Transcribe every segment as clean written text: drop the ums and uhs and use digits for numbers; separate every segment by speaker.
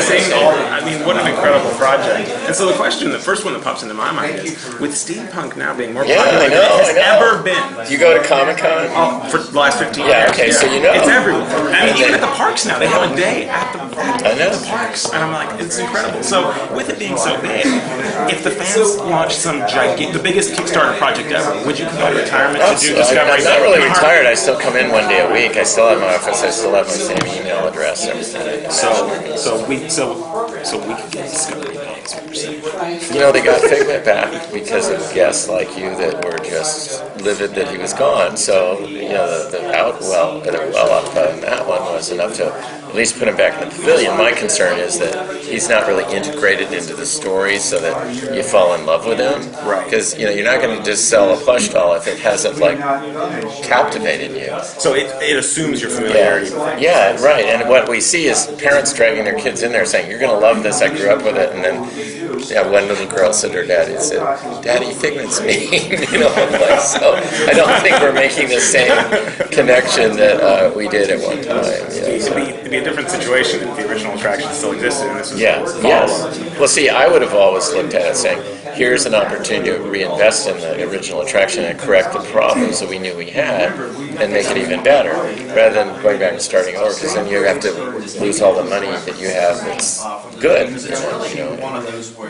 Speaker 1: Seeing all, I mean, what an incredible project. And so the question, the first one that pops into my mind is, with steampunk now being more popular than it has ever been.
Speaker 2: You go to Comic-Con?
Speaker 1: Oh, for the last 15 years.
Speaker 2: Yeah, okay, so you know.
Speaker 1: It's everywhere. I mean, even at the parks now, they have a day at the parks. And I'm like, it's incredible. So, with it being so big, if the fans launch some the biggest Kickstarter project ever, would you come out of retirement to do Discovery?
Speaker 2: I'm not really retired. I still come in one day a week. I still have my office. I still have my same email address. Everything.
Speaker 1: So we could get Discovery Day, is what you're saying.
Speaker 2: You know, they got Figment back because of guests like you that were just livid that he was gone. So, you know, the well up on that one was enough to at least put him back in the pavilion. My concern is that he's not really integrated into the story so that you fall in love with him.
Speaker 1: Right.
Speaker 2: Because, you know, you're not going to just sell a plush doll if it hasn't, like, captivated you.
Speaker 1: So it assumes your familiarity.
Speaker 2: Yeah, right. And what we see is parents dragging their kids in there saying, you're going to love this, I grew up with it. And then one little girl said to her daddy, Daddy, Figment's mean. You know, like, so I don't think we're making the same connection that we did at one time.
Speaker 1: It'd be a different situation if the original attraction still existed and this was
Speaker 2: yes. Well, see, I would have always looked at it saying, here's an opportunity to reinvest in the original attraction and correct the problems that we knew we had and make it even better, rather than going back and starting over, because then you have to lose all the money that you have that's good, you know,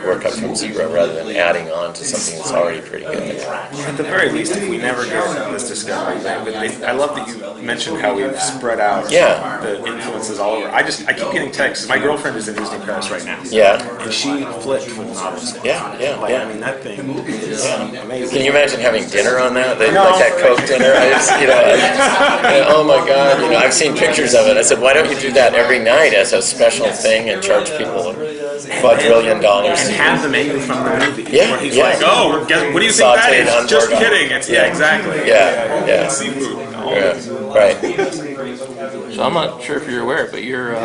Speaker 2: work up from zero rather than adding on to something that's already pretty good.
Speaker 1: At the very least, if we never get this Discovery thing, I love that you mentioned how we've spread out the influences all over. I keep getting texts. My girlfriend is in Disney Paris right now.
Speaker 2: Yeah.
Speaker 1: And she flipped for the novels.
Speaker 2: Yeah.
Speaker 1: I mean, that thing is amazing.
Speaker 2: Can you imagine having dinner on that? Like that Coke dinner? Oh my God! You know, I've seen pictures of it. I said, why don't you do that every night as a special thing and charge people $quadrillion?
Speaker 1: And have the menu from the movie.
Speaker 2: Yeah.
Speaker 1: Where he's like, oh, what do you think that is? Just kidding. Exactly.
Speaker 2: Yeah.
Speaker 1: Seafood.
Speaker 2: Yeah. Right.
Speaker 3: So I'm not sure if you're aware, but your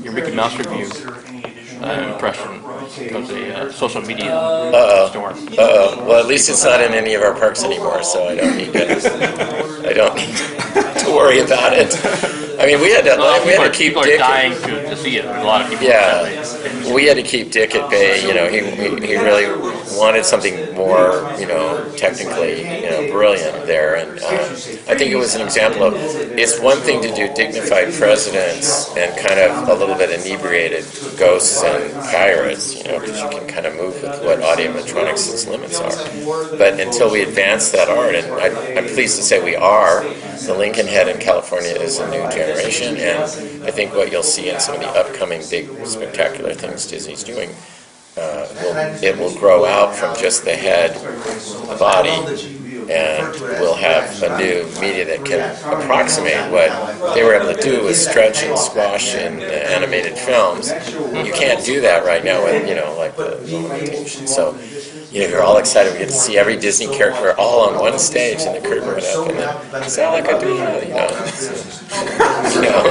Speaker 3: Mickey Mouse review impression was a social media storm.
Speaker 2: Well, at least it's not in any of our parks anymore, so I don't need to worry about it. I mean, we had to keep
Speaker 3: people
Speaker 2: Dick.
Speaker 3: Are dying to see it. There's a lot of people.
Speaker 2: Yeah, we had to keep Dick at bay. You know, he really wanted something more, you know, technically, you know, brilliant there, and I think it was an example of it's one thing to do dignified presidents and kind of a little bit inebriated ghosts and pirates, you know, because you can kind of move with what audiometronics' limits are. But until we advance that art, and I'm pleased to say we are. The Lincoln Head in California is a new generation, and I think what you'll see in some of the upcoming big spectacular things Disney's doing, it will grow out from just the head, the body, and we'll have a new media that can approximate what they were able to do with stretch and squash in animated films. You can't do that right now with, you know, like the animation. So, you know, you're all excited. We get to see every Disney character all on one stage, and the curtain went up, and then it's not like I do, you know.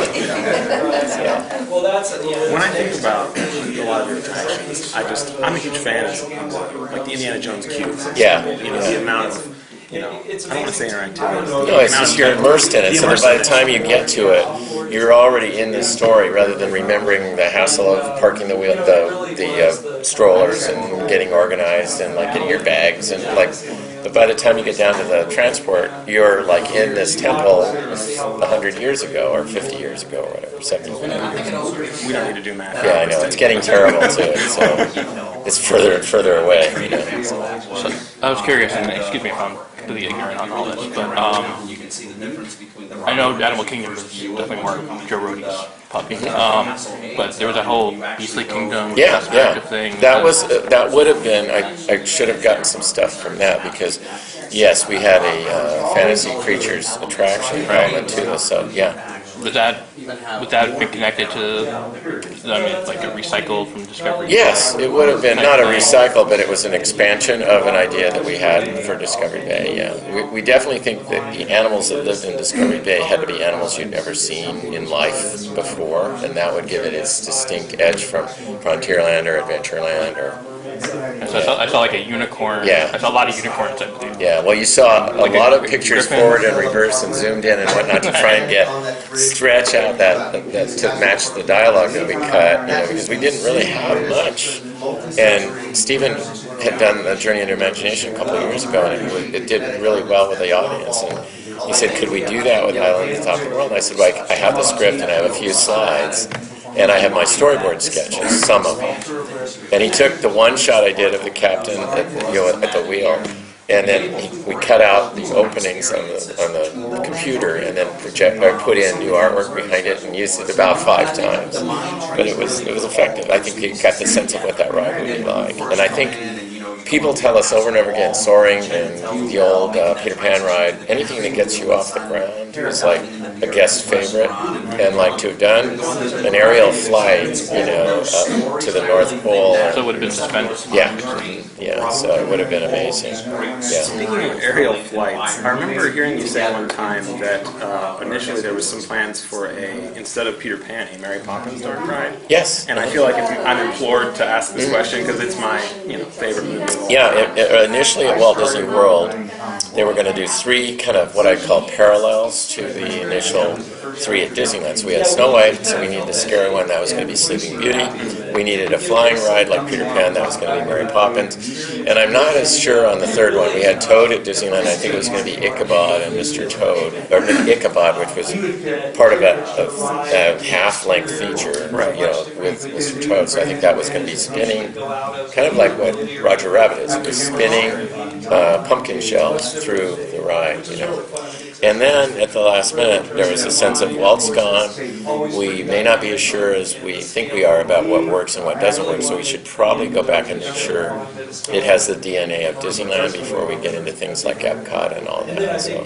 Speaker 1: When I think about a lot of your attractions, I'm a huge fan of like the Indiana Jones cube.
Speaker 2: Yeah.
Speaker 1: You know, the amount of, you know, I don't want to say interactivity.
Speaker 2: No, it's just you're immersed in it. So by the time you get to it, you're already in the story rather than remembering the hassle of parking the strollers and getting organized and like getting your bags and like. But by the time you get down to the transport, you're like in this temple 100 years ago or 50 years ago or whatever, 75 years ago.
Speaker 1: We don't need to do math.
Speaker 2: Yeah, I know. It's getting terrible too. So it's further and further away. You know.
Speaker 3: So I was curious, and excuse me if I'm completely ignorant on all this, but I know Animal Kingdom is definitely more Joe Rohde's puppy. But there was that whole Beastly Kingdom thing.
Speaker 2: That would have been. I should have gotten some stuff from that because, yes, we had a fantasy creatures attraction element to us. So yeah.
Speaker 3: Would that be connected to, I mean, like a recycle from Discovery?
Speaker 2: Yes, it would have been not a recycle, but it was an expansion of an idea that we had for Discovery Bay. Yeah, we definitely think that the animals that lived in Discovery Bay had to be animals you'd never seen in life before, and that would give it its distinct edge from Frontierland or Adventureland or
Speaker 3: I saw like a unicorn.
Speaker 2: Yeah.
Speaker 3: I saw a lot of unicorns, I believe.
Speaker 2: Yeah, well, you saw a lot of pictures
Speaker 3: griffin.
Speaker 2: forward and reverse and zoomed in and whatnot to try and stretch out that to match the dialogue that we cut, because we didn't really have much. And Stephen had done A Journey into Imagination a couple of years ago, and it did really well with the audience. And he said, could we do that with Island at the Top of the World? And I said, well, I have the script and I have a few slides. And I have my storyboard sketches, some of them. And he took the one shot I did of the captain at the wheel, and then we cut out the openings on the computer, and then put in new artwork behind it, and used it about 5 times. But it was effective. I think he got the sense of what that ride would be like. And I think people tell us over and over again, Soaring and the old Peter Pan ride, anything that gets you off the ground is like a guest favorite. And like to have done an aerial flight, up to the North Pole.
Speaker 3: So it would have been suspended.
Speaker 2: Yeah, so it would have been amazing. Yeah.
Speaker 1: Speaking of aerial flights, I remember hearing you say one time that initially there was some plans for instead of Peter Pan, a Mary Poppins dark ride.
Speaker 2: Yes.
Speaker 1: And I feel like I'm implored to ask this question because it's my favorite movie.
Speaker 2: Yeah, initially at Walt Disney World, they were going to do 3 kind of what I call parallels to the initial 3 at Disneyland. So we had Snow White, so we needed a scary one, that was going to be Sleeping Beauty. We needed a flying ride like Peter Pan, that was going to be Mary Poppins. And I'm not as sure on the 3rd one. We had Toad at Disneyland, I think it was going to be Ichabod and Mr. Toad, or Ichabod, which was part of a half-length feature, with Mr. Toad. So I think that was going to be spinning, kind of like what Roger Rabbit is. It was spinning pumpkin shells through the ride, And then at the last minute, there was a sense of Walt's gone. We may not be as sure as we think we are about what works and what doesn't work, so we should probably go back and make sure it has the DNA of Disneyland before we get into things like Epcot and all that. So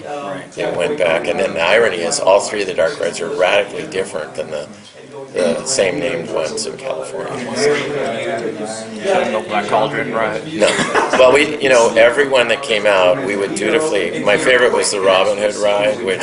Speaker 2: it went back. And then the irony is all 3 of the dark rides are radically different than the same named ones in California.
Speaker 3: No Black Cauldron, right?
Speaker 2: No. Well, every one that came out, we would dutifully. My favorite was the Robin Hood ride, which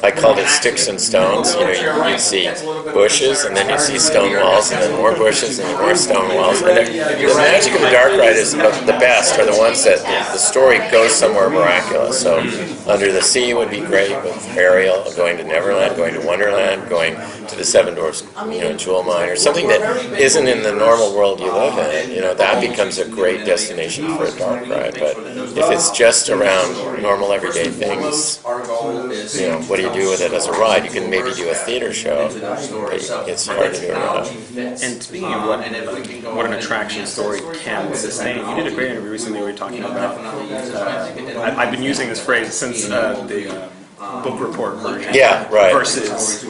Speaker 2: I called it Sticks and Stones. You'd see bushes, and then you'd see stone walls, and then more bushes, and more stone walls. And the magic of the dark ride is the best are the ones that the story goes somewhere miraculous. So Under the Sea would be great with Ariel, going to Neverland, going to Wonderland, going to the Seven Dwarfs, Jewel Mine, or something that isn't in the normal world you live in. That becomes a great destination for a dark ride. But if it's just around normal everyday things, what do you do with it as a ride? You can maybe do a theater show, but it's hard to do a ride.
Speaker 1: And speaking of what an attraction story can sustain, you did a great interview recently where you were talking about, I've been using this phrase since the book report version versus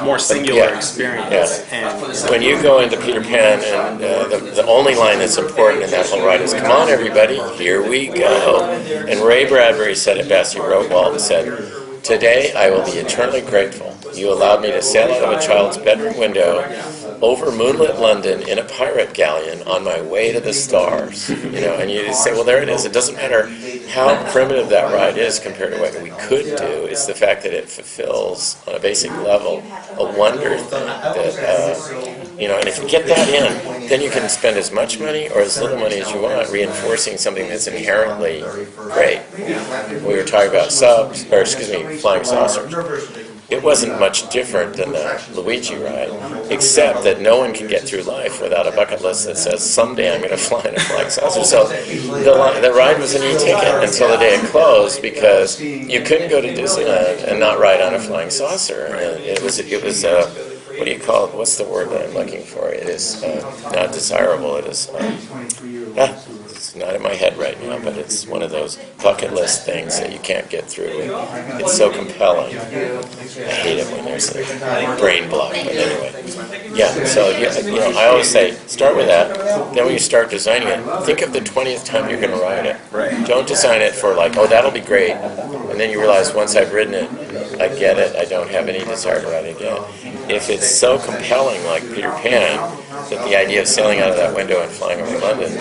Speaker 1: more singular experience. And
Speaker 2: when you go into Peter Pan, and the only line that's important in that whole ride is, "Come on, everybody, here we go." And Ray Bradbury said it best. He wrote Walt and said, "Today I will be eternally grateful. You allowed me to sail out of a child's bedroom window over moonlit London in a pirate galleon on my way to the stars." And you say, well, there it is. It doesn't matter how primitive that ride is compared to what we could do. It's the fact that it fulfills, on a basic level, a wonder thing that, and if you get that in, then you can spend as much money or as little money as you want reinforcing something that's inherently great. We were talking about flying saucers. It wasn't much different than the Luigi ride, except that no one can get through life without a bucket list that says, someday I'm going to fly in a flying saucer. So the ride was an e-ticket until the day it closed, because you couldn't go to Disneyland and not ride on a flying saucer. And it was what do you call it? What's the word that I'm looking for? It is not desirable. It is... it's not in my head right now, but it's one of those bucket list things that you can't get through. It's so compelling. I hate it when there's a brain block, but anyway. So I always say, start with that. Then when you start designing it, think of the 20th time you're going to ride it. Don't design it for that'll be great. And then you realize, once I've ridden it, I get it, I don't have any desire to ride it again. If it's so compelling, like Peter Pan, that the idea of sailing out of that window and flying over London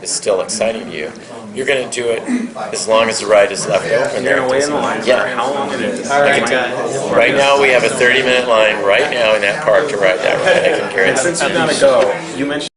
Speaker 2: is still exciting to you, you're going to do it as long as the ride is left open.
Speaker 1: You're going to wait in the line for how long it is.
Speaker 2: Right now, we have a 30-minute line right now in that park to ride that ride. I can guarantee.
Speaker 1: And since you got to go, you mentioned